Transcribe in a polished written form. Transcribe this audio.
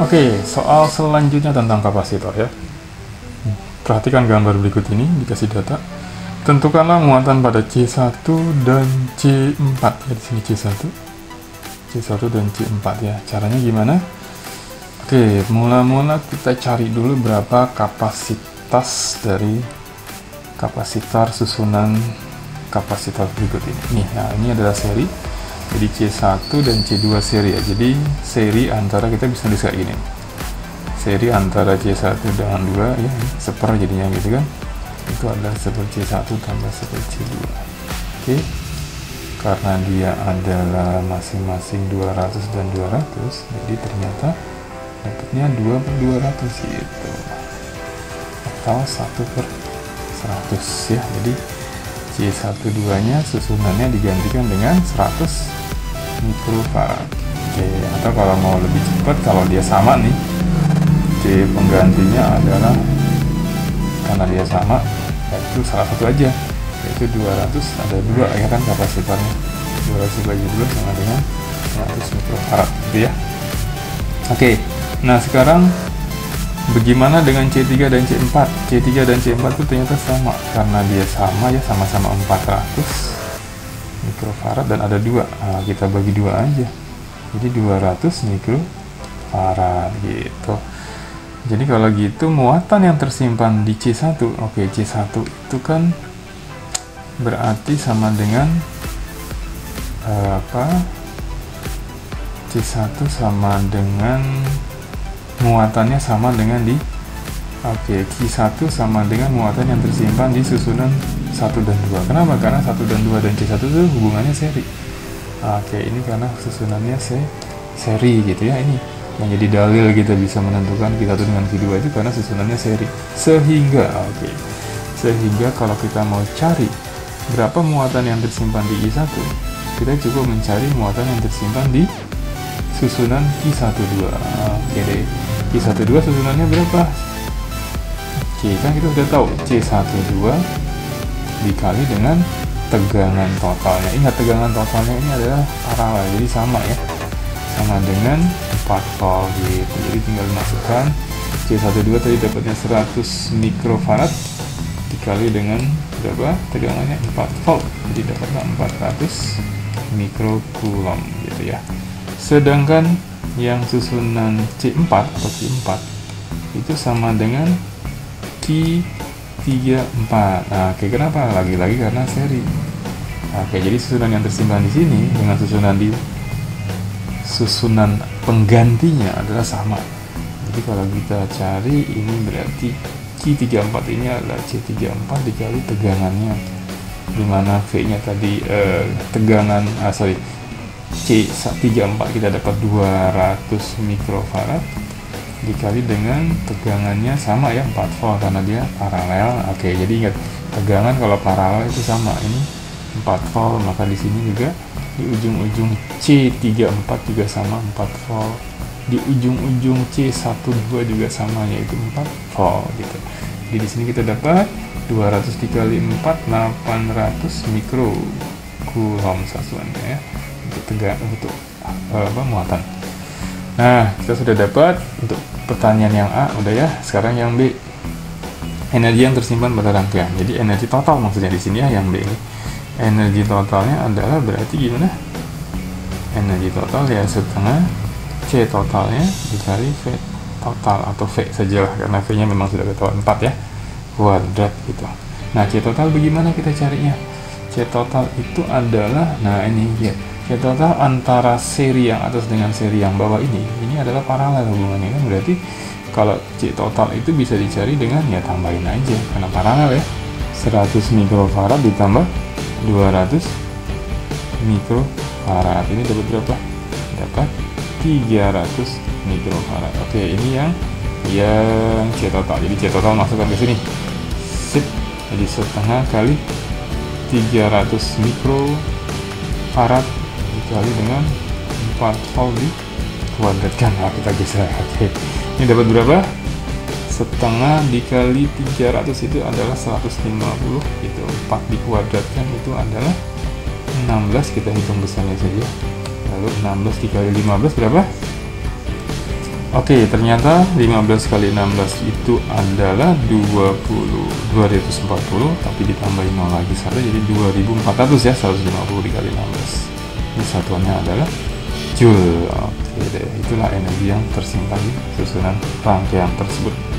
Oke, soal selanjutnya tentang kapasitor ya. Perhatikan gambar berikut ini, dikasih data. Tentukanlah muatan pada C1 dan C4 ya, di sini C1 dan C4 ya. Caranya gimana? Oke, mula-mula kita cari dulu berapa kapasitas dari kapasitor susunan kapasitor berikut ini. Nih, nah ini adalah seri. Jadi C1 dan C2 seri ya. Jadi seri antara, kita bisa tulis kayak gini. Seri antara C1 dengan 2 ya, seper jadinya gitu kan. Itu adalah seper C1 tambah seper C2. Oke. Karena dia adalah masing-masing 200 dan 200, jadi ternyata dapatnya 2/200 gitu. Atau 1/100 ya. Jadi C12 nya susunannya digantikan dengan 100 mikrofarad. Oke, atau kalau mau lebih cepat, kalau dia sama nih, C penggantinya adalah, karena dia sama, yaitu salah satu aja, yaitu 200, ada 2 ya kan kapasitornya, 200 bagi 2 sama dengan 100 mikrofarad gitu ya. Oke, nah sekarang bagaimana dengan C3 dan C4? C3 dan C4 itu ternyata sama, karena dia sama ya, sama-sama 400 mikrofarad dan ada 2. Nah, kita bagi 2 aja. Jadi 200 mikrofarad gitu. Jadi kalau gitu muatan yang tersimpan di C1, oke, C1 itu kan berarti sama dengan C1 sama dengan muatannya sama dengan di C1 sama dengan muatan yang tersimpan di susunan 1 dan 2. Kenapa? Karena 1 dan 2 dan C1 itu hubungannya seri. Oke, ini karena susunannya seri gitu ya. Ini menjadi dalil kita bisa menentukan Q1 dengan Q2 itu karena susunannya seri. Sehingga kalau kita mau cari berapa muatan yang tersimpan di I1, kita cukup mencari muatan yang tersimpan di susunan Q12. Oke deh. Q12 susunannya berapa? Kan kita sudah tahu C12 dikali dengan tegangan totalnya. Ingat, tegangan totalnya ini adalah paralel, jadi sama ya, sama dengan 4 volt gitu. Jadi tinggal masukkan C12 tadi dapatnya 100 mikrofarad dikali dengan berapa? Tegangannya 4 volt, jadi dapatnya 400 mikrocoulomb gitu ya. Sedangkan yang susunan C4 atau Q4 itu sama dengan Q34. Nah, oke, kenapa? Lagi-lagi karena seri. Oke, jadi susunan yang tersimpan di sini dengan susunan penggantinya adalah sama. Jadi kalau kita cari ini berarti Q34 ini adalah C34 dikali tegangannya, dimana V-nya tadi tegangan C34 kita dapat 200 mikrofarad dikali dengan tegangannya sama ya, 4 volt karena dia paralel. Oke, jadi ingat, tegangan kalau paralel itu sama, ini 4 volt, maka di sini juga di ujung-ujung C34 juga sama 4 volt, di ujung-ujung C12 juga sama, yaitu 4 volt gitu. Jadi di sini kita dapat 200 dikali 4, 800 mikrocoulomb satuannya ya, untuk muatan. Nah, kita sudah dapat untuk pertanyaan yang A, udah ya. Sekarang yang B, energi yang tersimpan pada rangkaian. Jadi energi total maksudnya di sini ya, yang B ini. Energi totalnya adalah berarti gimana? Energi total ya setengah C totalnya dikali V total, atau V sajalah karena V-nya memang sudah ketahuan 4 ya, kuadrat gitu. Nah, C total bagaimana kita carinya? C total itu adalah, nah ini ya, C total antara seri yang atas dengan seri yang bawah ini adalah paralel hubungannya kan. Berarti kalau C total itu bisa dicari dengan ya tambahin aja karena paralel ya. 100 mikrofarad ditambah 200 mikrofarad, ini dapat berapa? Dapat 300 mikrofarad. Oke, ini yang C total. Jadi C total masukkan ke sini. Sip. Jadi setengah kali 300 mikrofarad dikali dengan 4 volt dikuadratkan. Nah, kita geser. Oke, ini dapat berapa? Setengah dikali 300 itu adalah 150 itu, 4 dikuadratkan itu adalah 16. Kita hitung besarnya saja. Lalu 16 dikali 15 berapa? Oke, ternyata 15 kali 16 itu adalah 240, tapi ditambahin 0 lagi satu, jadi 2400 ya, 150 dikali 16. Ini satuannya adalah Joule. Oke deh, itulah energi yang tersimpan di susunan rangkaian tersebut.